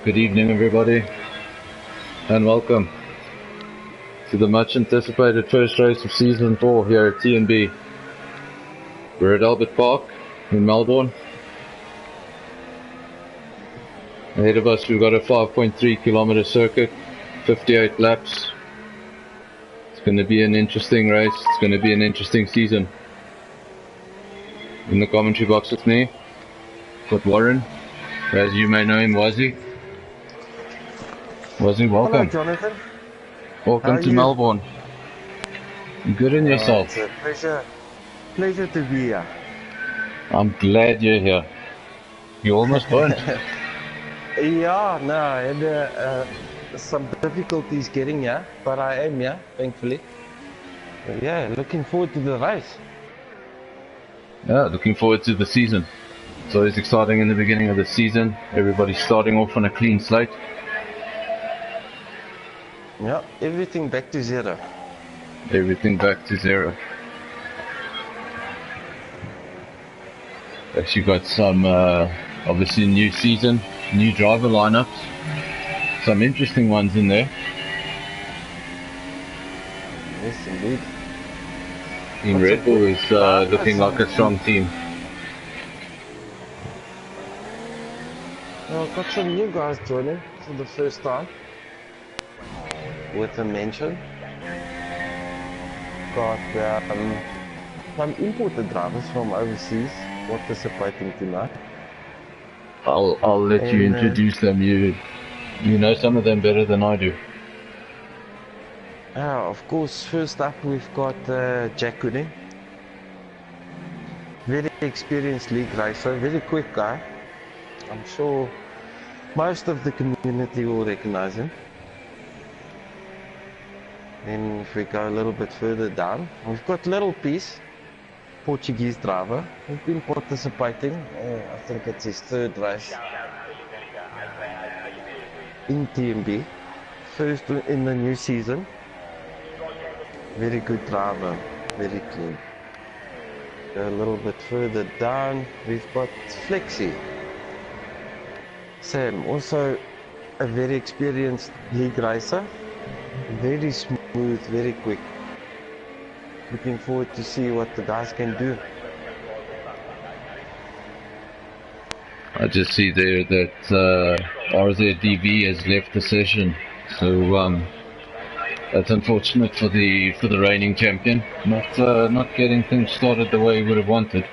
Good evening, everybody, and welcome to the much anticipated first race of Season 4 here at TnB. We're at Albert Park in Melbourne. Ahead of us, we've got a 5.3 kilometer circuit, 58 laps. It's going to be an interesting race. It's going to be an interesting season. In the commentary box with me, got Warren, as you may know him, Wazzy. Wazzy, welcome. Hello, Jonathan. Welcome to Melbourne. Good in yourself. It's a pleasure to be here. I'm glad you're here. You almost weren't. Yeah, no, I had some difficulties getting here, but I am here, thankfully. But yeah, looking forward to the race. Yeah, looking forward to the season. It's always exciting in the beginning of the season. Everybody's starting off on a clean slate. Yeah, everything back to zero. Everything back to zero. Actually got some, obviously new season, new driver lineups. Some interesting ones in there. Yes, indeed. Team Red Bull is looking like a strong team. Well, I've got some new guys joining for the first time. With a mention. Got some imported drivers from overseas participating tonight. I'll let you introduce them. You know some of them better than I do. Of course, first up we've got Jack Gooding. Very experienced league racer, very quick guy. I'm sure most of the community will recognize him. Then if we go a little bit further down, we've got Little Piece, Portuguese driver. He's been participating, I think it's his third race in TnB, first in the new season. Very good driver, very clean. Go a little bit further down, we've got Flexi. Sam, also a very experienced league racer. Very smooth, very quick. Looking forward to see what the guys can do. I just see there that RZDV has left the session, so that's unfortunate for the reigning champion. Not getting things started the way he would have wanted.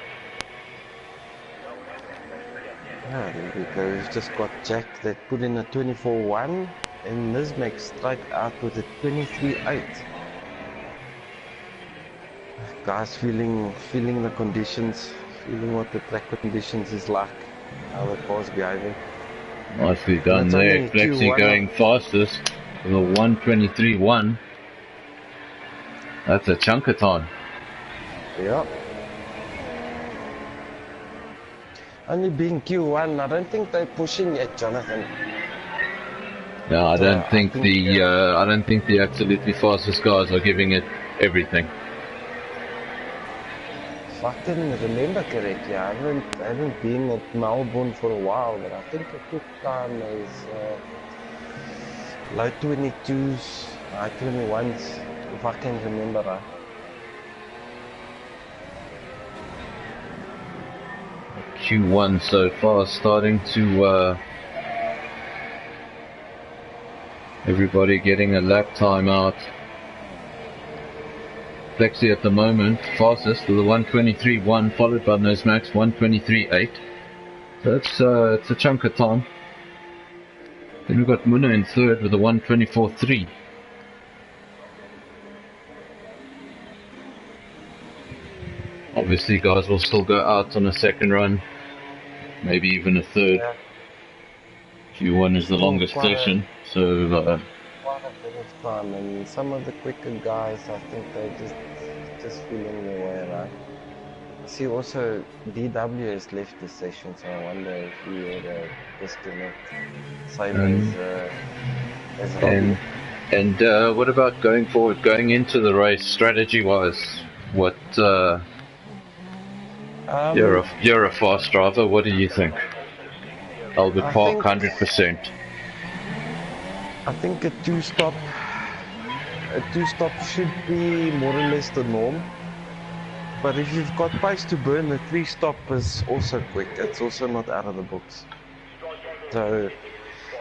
Yeah, there we go. We've just got Jack that put in a 24-1. And this makes straight out with a 23-8. Guys feeling the conditions, feeling what the track conditions is like, how the car's behaving. Nicely done there. Flexi going fastest with a 1:23.1. That's a chunk of time. Yeah. Only being Q1, I don't think they're pushing yet, Jonathan. No, I don't think the absolutely fastest guys are giving it everything. If I can remember correctly, I haven't been at Melbourne for a while, but I think a quick time is low 22s, high 21s, if I can remember right. Q1 so far starting to everybody getting a lap time out. Flexi at the moment fastest with a 1:23.1, followed by Nosemax 1:23.8. So it's a chunk of time. Then we've got Muna in third with a 1:24.3. Obviously guys will still go out on a second run, maybe even a third. Yeah. Q1 is the longest session, so Quite a bit of time, and some of the quicker guys, I think they're just feeling their way around. I see also DW has left the session, so I wonder if he had a disconnect, same as Robbie. And what about going forward, going into the race, strategy-wise? What you're a fast driver. What do you think? Albert Park, 100%. I think a two-stop should be more or less the norm. But if you've got pace to burn, the three-stop is also quick. It's also not out of the box. So,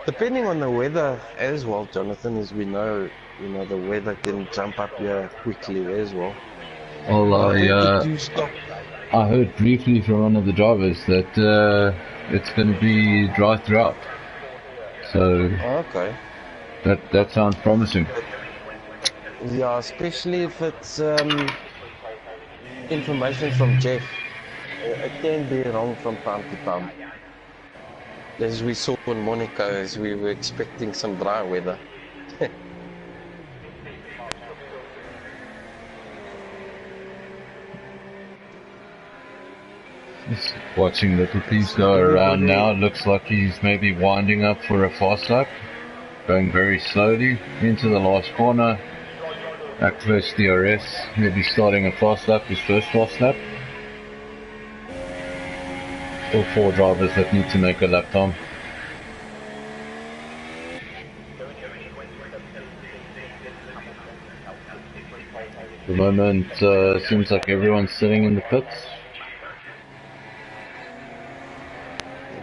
depending on the weather as well, Jonathan, as we know, the weather can jump up here quickly as well. Well, But I think the two-stop. I heard briefly from one of the drivers that it's going to be dry throughout. So Okay. that sounds promising. Yeah, especially if it's information from Jeff. It can be wrong from time to time. As we saw in Monaco, as we were expecting some dry weather. Just watching Little Piece go around now. Looks like he's maybe winding up for a fast lap. Going very slowly into the last corner. Activates DRS. Maybe starting a fast lap, his first fast lap. Still 4 drivers that need to make a lap time. At the moment, seems like everyone's sitting in the pits.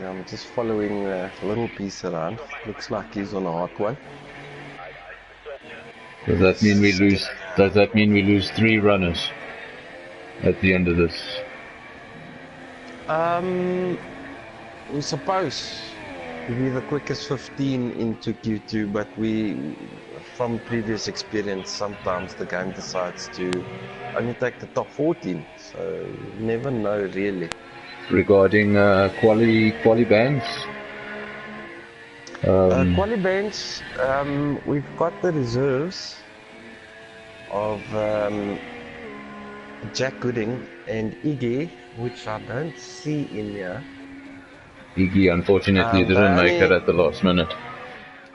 I'm just following a little piece around. Looks like he's on a hot one. Does that mean we lose? Does that mean we lose 3 runners at the end of this? We're supposed to be the quickest 15 into Q2, but from previous experience, sometimes the game decides to only take the top 14. So you never know really. Regarding quali bands? Quali bands, we've got the reserves of Jack Gooding and Iggy, which I don't see in here. Iggy unfortunately didn't make it at the last minute.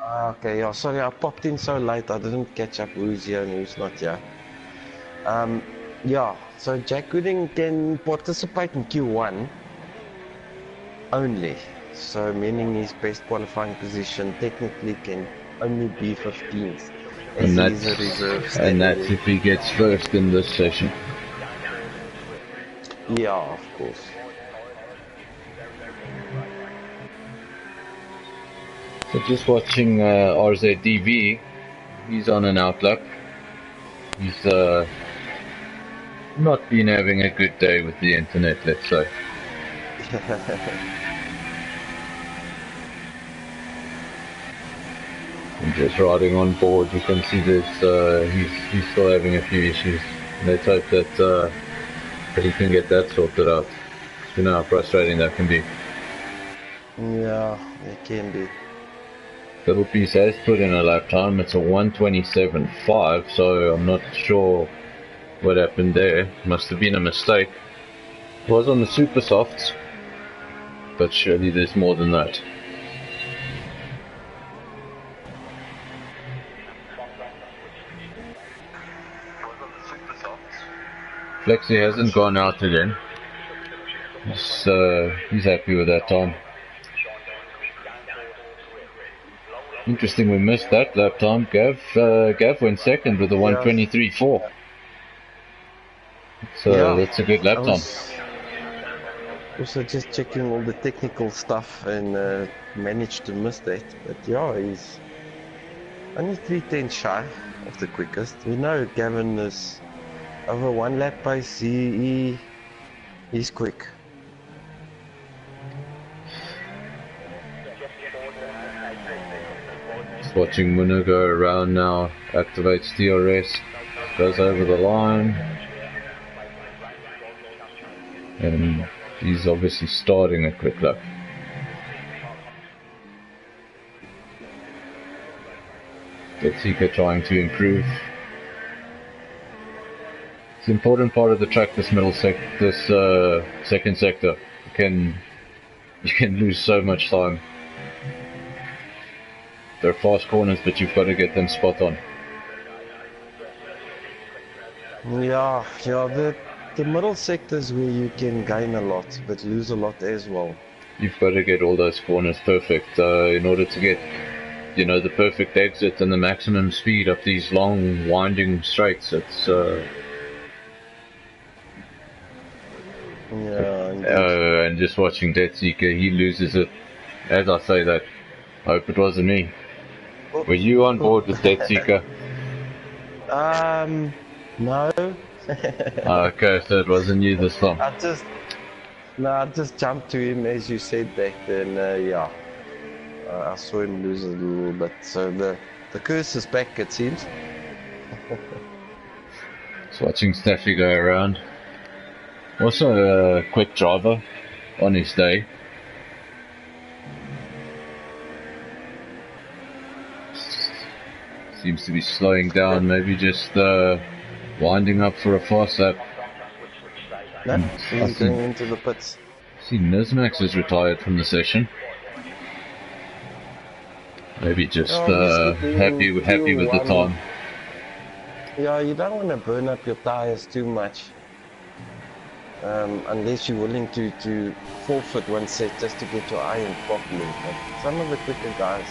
Okay, yeah, sorry, I popped in so late, I didn't catch up who's here and who's not here. Yeah, so Jack Gooding can participate in Q1 only. So meaning his best qualifying position technically can only be 15th. And that's if he gets first in this session. Yeah, of course. So just watching RZDV, he's on an outlook. He's not been having a good day with the internet, let's say. And just riding on board, you can see this. He's still having a few issues. Let's hope that he can get that sorted out. You know how frustrating that can be. Yeah, it can be. Little Piece has put in a lap time. It's a 1:27.5, so I'm not sure what happened there. Must have been a mistake. It was on the super softs, but surely there's more than that. Flexi hasn't gone out again. He's happy with that time. Interesting, we missed that lap time. Gav went second with a 1:23.4. So that's a good lap time. Also just checking all the technical stuff and managed to miss that. But yeah, he's only 3/10 shy of the quickest. We know Gavin is over 1 lap pace. He's quick. Just watching Muna go around now. Activates DRS. Goes over the line. And he's obviously starting a quick lap. Getsika trying to improve. It's an important part of the track, this second sector. You can lose so much time. They're fast corners, but you've got to get them spot on. Yeah, the middle sectors where you can gain a lot, but lose a lot as well. You've got to get all those corners perfect in order to get you know, the perfect exit and the maximum speed of these long winding straights. It's Yeah, indeed. and just watching Death Seeker, he loses it. As I say that, I hope it wasn't me. Were you on board with Death Seeker? No. Okay, so it wasn't you this time. I just jumped to him as you said that, and yeah, I saw him lose a little bit. So the curse is back, it seems. Just watching Staffy go around. Also a quick driver on his day. Seems to be slowing down, maybe just winding up for a fast lap. No, he's going into the pits. See, Nizmax is retired from the session. Maybe just happy with the time. Yeah, you don't want to burn up your tires too much. Unless you're willing to forfeit one set just to get your iron properly. But some of the quicker guys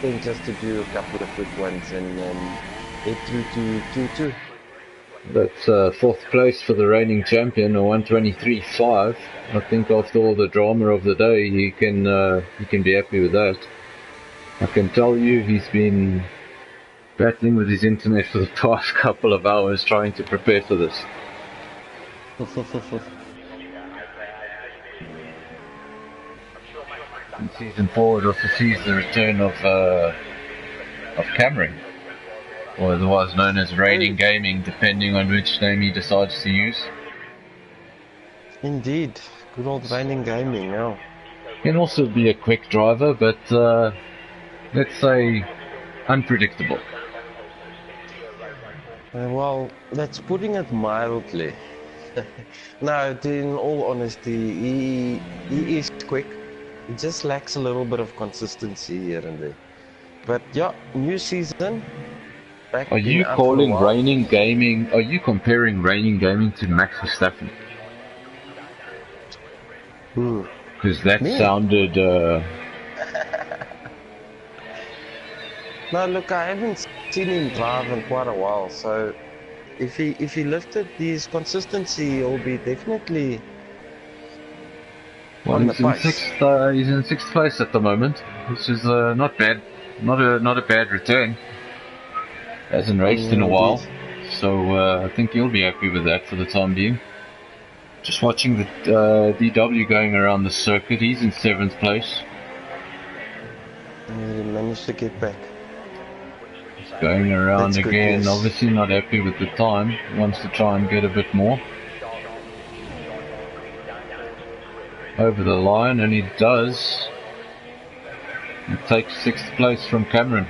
tend just to do a couple of quick ones and head through to Q2. That's fourth place for the reigning champion, a 123.5. I think after all the drama of the day, he can be happy with that. I can tell you he's been battling with his internet for the past couple of hours trying to prepare for this. In season 4 it also sees the return of Cameron, or otherwise known as Reigning Gaming, depending on which name he decides to use. Indeed, good old Reigning Gaming now. Can also be a quick driver, but let's say unpredictable. Well, that's putting it mildly. No, in all honesty, he is quick. He just lacks a little bit of consistency here and there. But yeah, new season. Are you calling Reigning Gaming? Are you comparing Reigning Gaming to Max Verstappen? Because that sounded. No, look, I haven't seen him drive in quite a while, so if he lifted his consistency, he'll be definitely. Well, he's in sixth place at the moment, which is not bad. Not a bad return. Hasn't raced in a while, so I think he'll be happy with that for the time being. Just watching the DW going around the circuit, he's in 7th place. He managed to get back. He's going around again, obviously not happy with the time, he wants to try and get a bit more. Over the line, and he does. He takes 6th place from Cameron.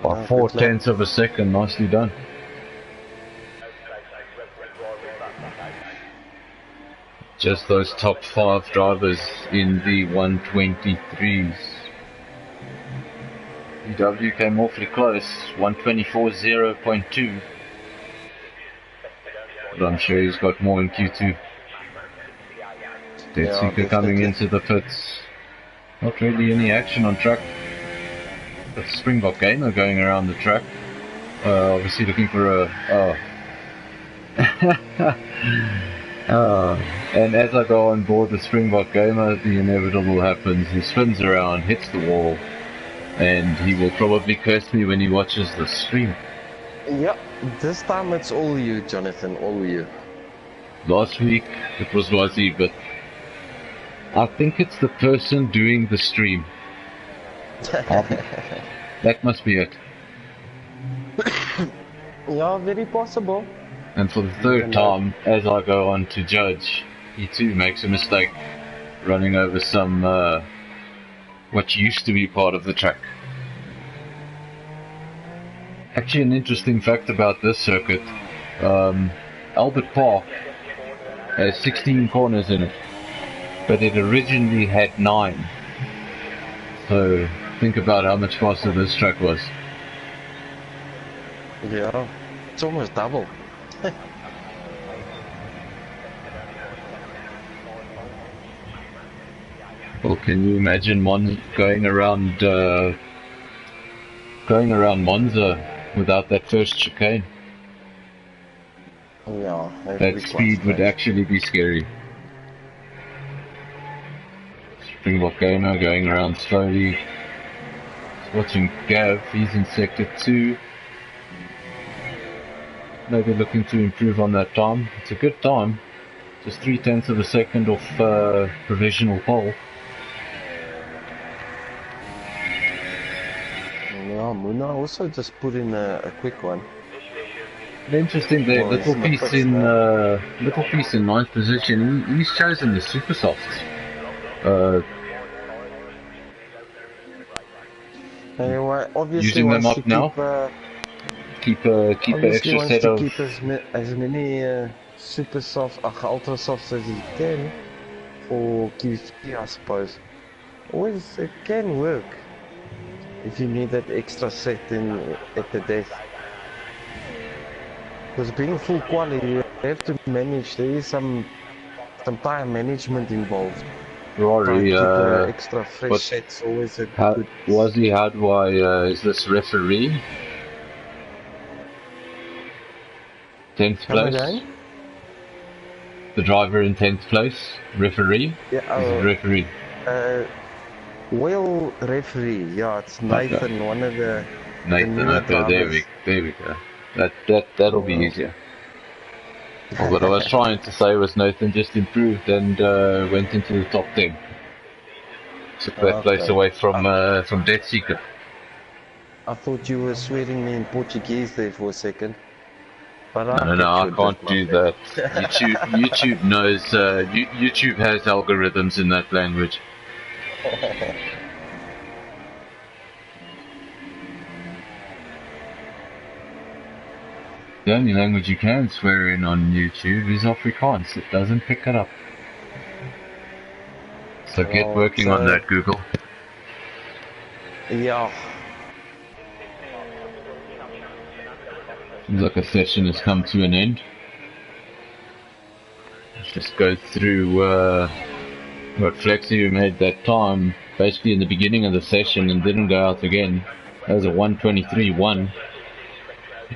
By 4/10 of a second, nicely done. Just those top 5 drivers in the 123s. DW came awfully close, 124.0.2. But I'm sure he's got more in Q2. Dead Seeker coming into the pits. Not really any action on track. The Springbok Gamer going around the track. Obviously looking for a... and as I go on board the Springbok Gamer, the inevitable happens. He spins around, hits the wall, and he will probably curse me when he watches the stream. Yep, this time it's all you, Jonathan, all you. Last week it was Wazzy, but I think it's the person doing the stream. That must be it. Yeah, very possible. And for the 3rd time, as I go on to judge, he too makes a mistake, running over some what used to be part of the track. Actually, an interesting fact about this circuit, Albert Park has 16 corners in it, but it originally had 9. So think about how much faster this track was. Yeah, it's almost double. Well, can you imagine going around Monza without that first chicane? Yeah, That speed would actually be scary. Springbok Gamer going around slowly. Just watching Gav, he's in sector 2. Maybe looking to improve on that time. It's a good time. Just 0.3 of a second off provisional pole. Yeah, Muna also just put in a quick one. Interesting there, Well, little he's piece in ninth position. He's chosen the super softs. Anyway, obviously Using them wants up to now. Keep an extra wants set to of. keep as many super soft, ultra softs as he can for QC, I suppose. Always it can work if you need that extra set in at the death. Because being full quality, you have to manage. There is some time management involved. Rory, Keep extra fresh sets always a good. Wazzy, how do I, is this referee? 10th place? Again? The driver in 10th place? Referee? Yeah, is it referee? Well, referee, yeah, it's Nathan, okay. One of the Nathan, okay, there we go. That'll be easier. Well, what I was trying to say was Nathan just improved and went into the top 10. Took that place away from Death Seeker. I thought you were swearing me in Portuguese there for a second. But no, I can't do that. YouTube knows. YouTube has algorithms in that language. The only language you can swear in on YouTube is Afrikaans. It doesn't pick it up. So get working on that, Google. Yeah. Seems like a session has come to an end. Let's just go through what Flexi, who made that time basically in the beginning of the session and didn't go out again. That was a 1:23.1.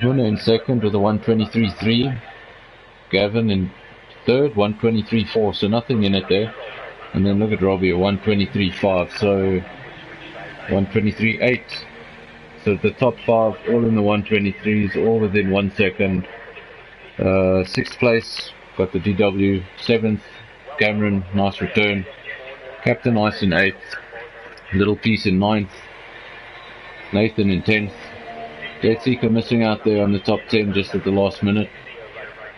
Winner in second with a 1:23.3. Gavin in third, 1:23.4. So nothing in it there. And then look at Robbie, a 1:23.5. So 1:23.8. So the top 5 all in the 1:23s, all within 1 second. 6th place got the DW. 7th, Cameron, nice return. Captain Ice in 8th. Little Piece in 9th. Nathan in 10th. Dead Seeker missing out there on the top 10 just at the last minute.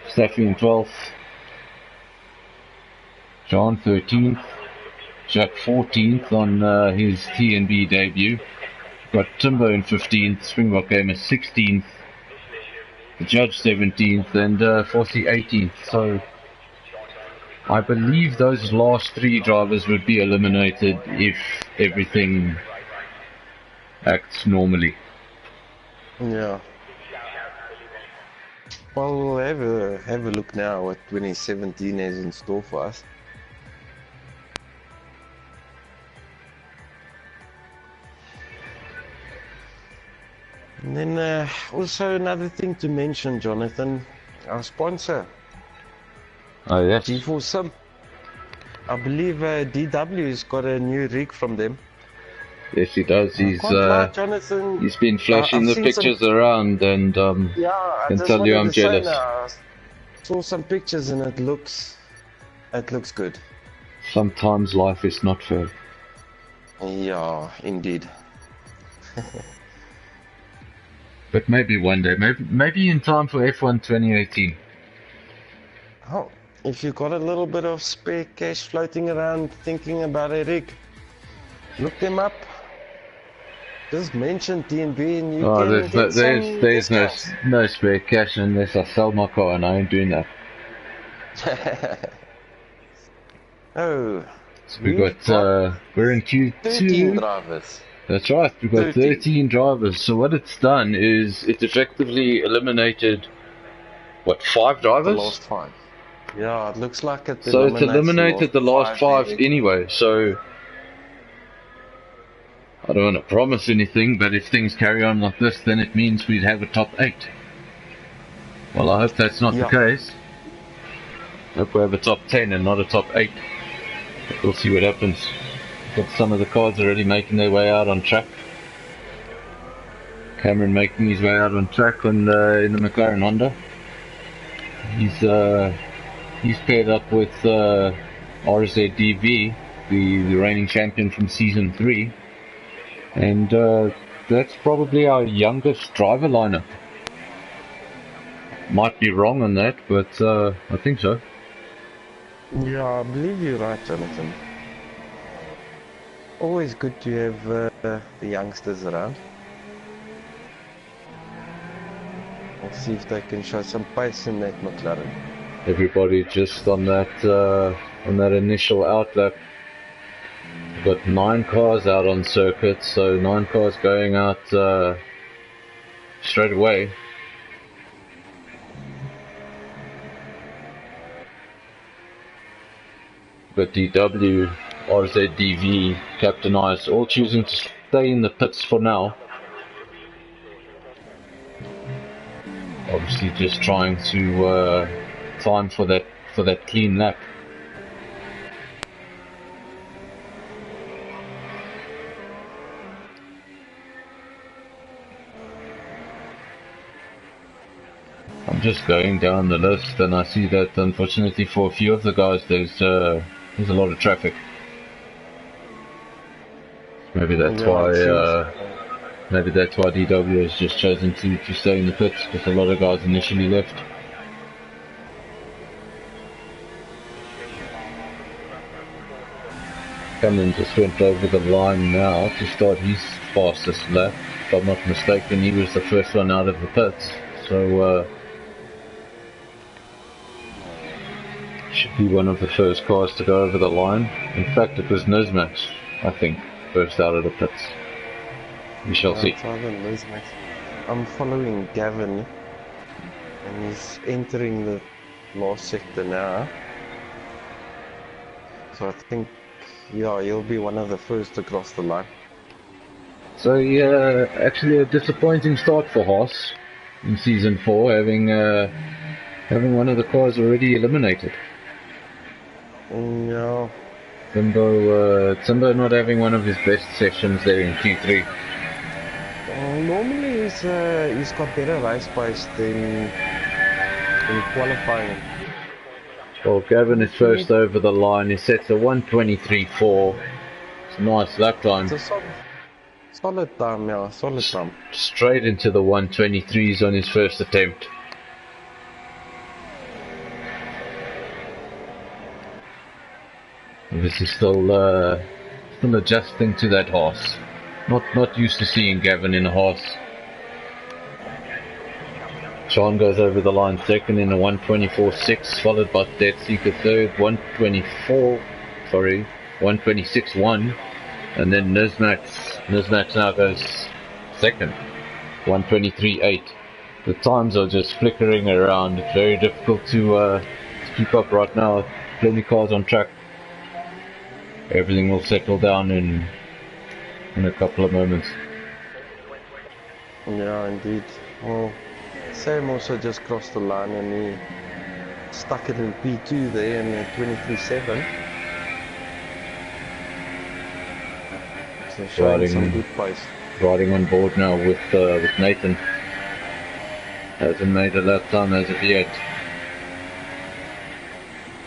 Staffy in 12th. John 13th. Jack 14th on his TnB debut. Got Timbo in 15th. Springbok Gamer 16th. The Judge 17th. And Fossey 18th. So I believe those last 3 drivers would be eliminated if everything acts normally. Yeah. Well, we'll have a look now what 2017 has in store for us. And then also another thing to mention, Jonathan, our sponsor. Oh yes. G4 Sim. I believe DW has got a new rig from them. Yes, he does. He's been flashing the pictures around, and yeah, I can tell you I'm jealous. I saw some pictures and it looks good. Sometimes life is not fair. Yeah, indeed. But maybe one day, maybe in time for F1 2018. Oh, if you got a little bit of spare cash floating around, thinking about a rig, look them up. Just mention TnB and you can get there's no spare cash unless I sell my car, and I ain't doing that. Oh, so we're in Q2. 13 drivers. That's right, we've got 13 drivers. So what it's done is it effectively eliminated, what, 5 drivers? The last 5. Yeah, it looks like it. So it's eliminated the last 5 anyway. So I don't want to promise anything, but if things carry on like this, then it means we'd have a top 8. Well, I hope that's not the case. I hope we have a top 10 and not a top 8. But we'll see what happens. Got some of the cars already making their way out on track. Cameron making his way out on track in the McLaren Honda. He's paired up with RZDV, the reigning champion from season 3, and that's probably our youngest driver lineup. Might be wrong on that, but I think so. Yeah, I believe you're right, Jonathan. Always good to have the youngsters around. Let's see if they can show some pace in that McLaren. Everybody just on that initial outlap. We've got 9 cars out on circuit, so 9 cars going out straight away. But DW, RZDV, Captain Ice, all choosing to stay in the pits for now. Obviously just trying to time for that clean lap. I'm just going down the list and I see that unfortunately for a few of the guys there's a lot of traffic. Maybe that's why DW has just chosen to stay in the pits, because a lot of guys initially left. Cameron just went over the line now to start his fastest lap. If I'm not mistaken, he was the first one out of the pits, so should be one of the first cars to go over the line. In fact, it was Nizmax, I think, first out of the pits. We shall see. I'm following Gavin, and he's entering the last sector now. So I think, yeah, he'll be one of the first to cross the line. So yeah, actually a disappointing start for Haas in season 4, having one of the cars already eliminated. No. Timbo not having one of his best sessions there in Q3. Normally he's got better race pace than in qualifying. Well, Gavin is first over the line. He sets a 1:23.4. It's a nice lap time. It's a solid time, yeah, solid time. Straight into the 1:23s on his first attempt. Obviously still adjusting to that horse. Not used to seeing Gavin in a horse. Sean goes over the line second in a 1:24.6, followed by Dead Seeker third, 1:26.1, and then Nizmax now goes second, 1:23.8. The times are just flickering around. It's very difficult to keep up right now. Plenty cars on track. Everything will settle down in a couple of moments. Yeah, indeed. Well, Sam also just crossed the line and he stuck it in P2 there in 23.7. So showing some good pace. Riding on board now with Nathan. Hasn't made a lap time as of yet.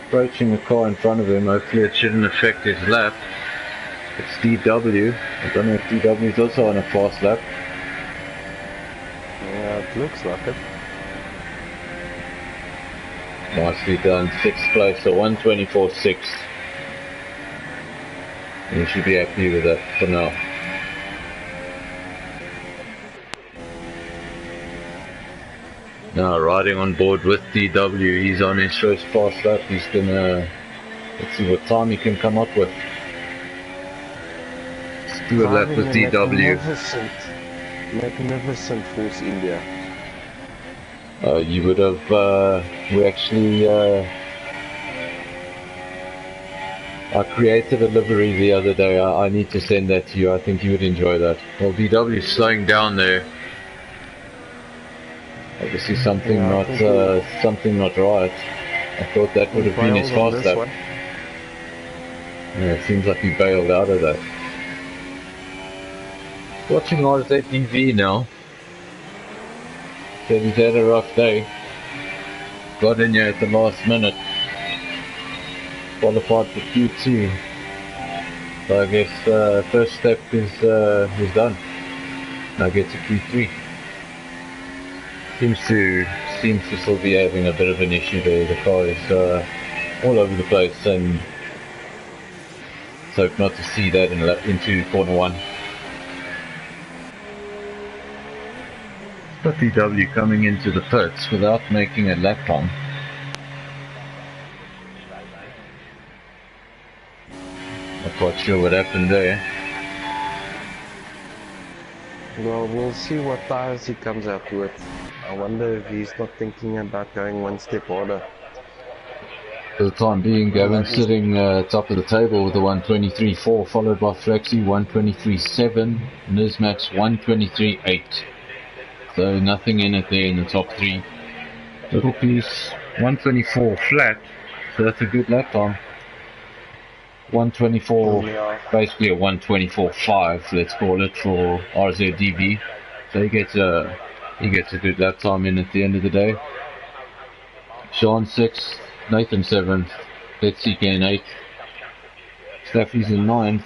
Approaching the car in front of him, hopefully it shouldn't affect his lap. It's DW. I don't know if DW is also on a fast lap. Yeah, it looks like it. Nicely done, 6th place, so 1:24.6. You should be happy with that for now. Now riding on board with DW, he's on his first fast lap. He's gonna, let's see what time he can come up with. Let's do a lap with DW. Magnificent Force India. You would have, we actually I created a livery the other day. I need to send that to you. I think you would enjoy that. Well, VW is slowing down there. Obviously something Yeah, I not think we something not right. I thought that would have been his bailed on fast this lap. one. Yeah, it seems like he bailed out of that. Watching RZDV now. Said he's had a rough day. Got in here at the last minute. Qualified for Q2. So I guess first step is done. Now get to Q3. Seems to still be having a bit of an issue there. The car is all over the place, and so not to see that into corner one. But VW coming into the pits without making a lap time. Not quite sure what happened there. Well, we'll see what tires he comes out with. I wonder if he's not thinking about going one step harder. For the time being, Gavin sitting top of the table with a 123.4, followed by Flexi 123.7, Nizmax 123.8. So nothing in it there in the top three. Little piece 124 flat, so that's a good lap time. 124, basically a 124.5, let's call it, for RZDV. So he gets a good lap time in at the end of the day. Sean 6th, Nathan 7th, Betsy in 8th, Staffy's in 9th,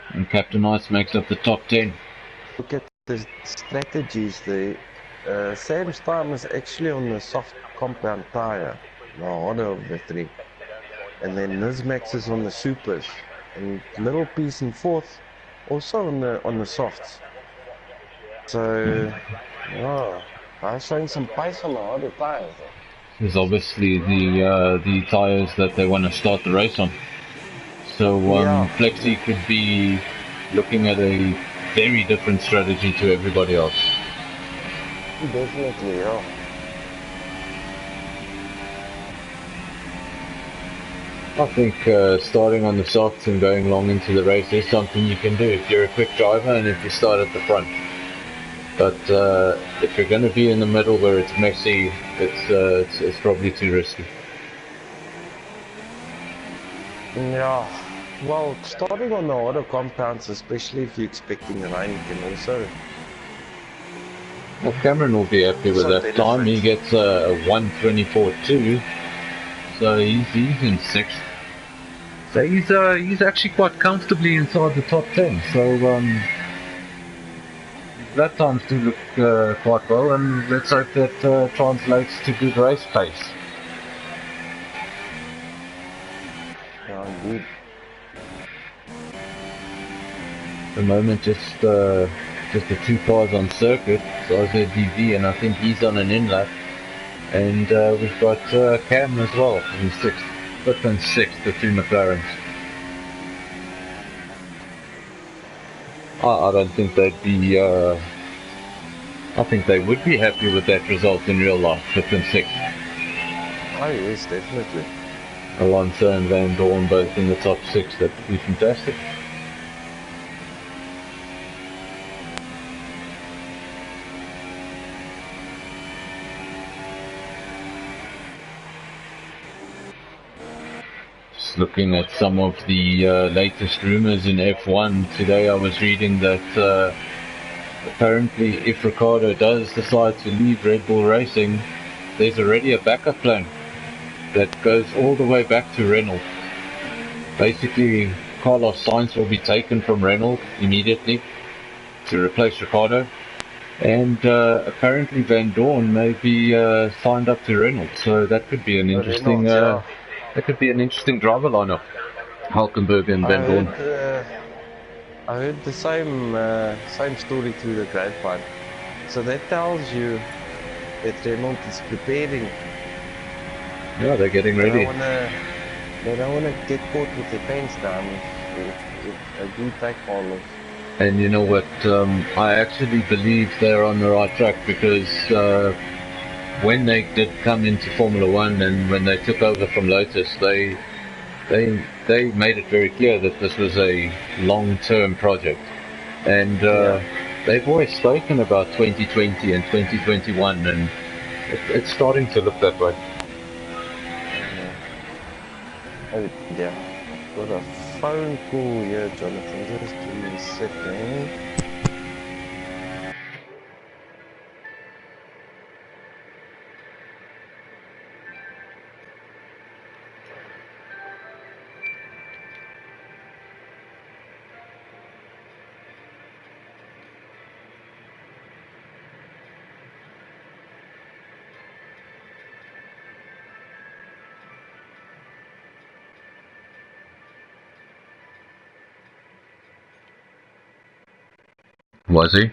and Captain Ice makes up the top 10. Look at the strategies there. Sam's time is actually on the soft compound tire, the harder of the three. And then Nizmax is on the supers, and middle piece in 4th also on the softs. So, yeah, I'm showing some pace on the harder tires. Is obviously the tires that they want to start the race on. So Flexi could be looking at a very different strategy to everybody else. Definitely, yeah. I think starting on the softs and going long into the race is something you can do if you're a quick driver and if you start at the front. But if you're going to be in the middle where it's messy, it's probably too risky. Yeah, well, starting on the harder compounds, especially if you're expecting rain, can also... Well, Cameron will be happy with that time. He gets a 124.2, so he's in 6th. So he's actually quite comfortably inside the top 10. So lap times do look quite well, and let's hope that translates to good race pace. Yeah, indeed. At the moment, just the two cars on circuit. So RZDV, and I think he's on an in-lap. And we've got Cam as well in 6th. Fifth and 6th, the two McLarens. I don't think they'd be. I think they would be happy with that result in real life, 5th and 6th. Oh yes, definitely. Alonso and Van Dorn both in the top 6. That would be fantastic. Just looking at some of the latest rumors in F1 today, I was reading that apparently if Ricciardo does decide to leave Red Bull Racing, there's already a backup plan that goes all the way back to Renault. Basically, Carlos Sainz will be taken from Renault immediately to replace Ricciardo, and apparently Van Dorn may be signed up to Renault. So that could be an interesting. That could be an interesting driver lineup. Hulkenberg and Van Dorn. I heard the same story through the grapevine. So that tells you that Renault is preparing. Yeah, they're getting ready. They don't want to get caught with their pants down if they do take Carlos. And you know what? I actually believe they're on the right track, because when they did come into Formula One and when they took over from Lotus, they they made it very clear that this was a long-term project, and Yeah. they've always spoken about 2020 and 2021, and it's starting to look that way. Yeah. Oh, yeah. I've got a phone call here, Jonathan. Just give me a second. Was he?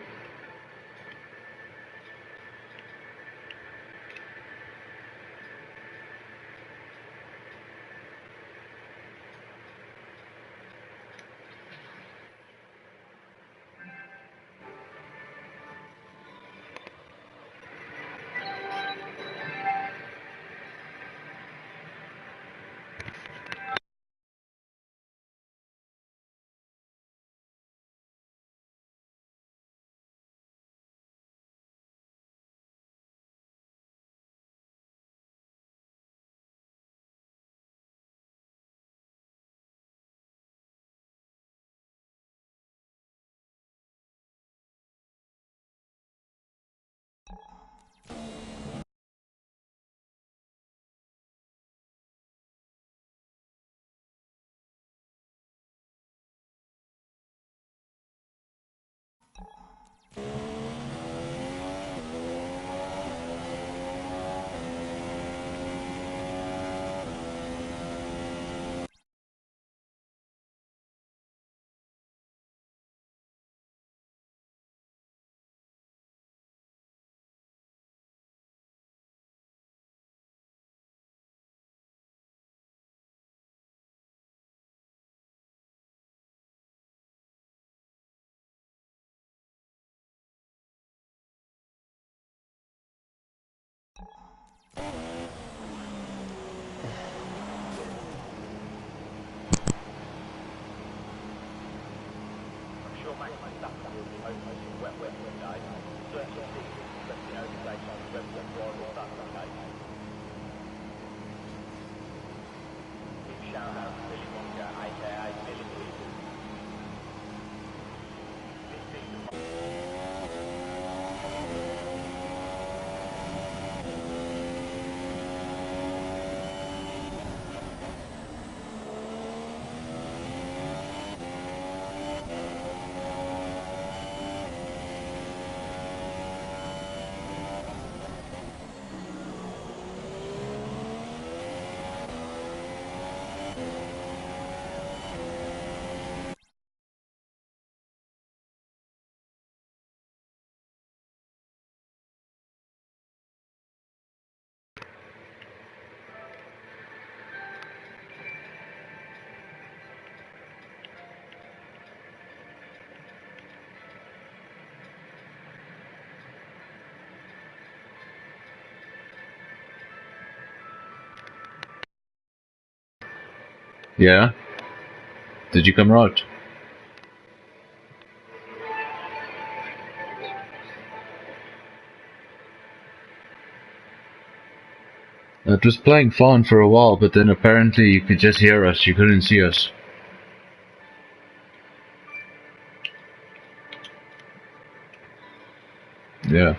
Yeah. Did you come out? It was playing fine for a while, but then apparently you could just hear us. You couldn't see us. Yeah.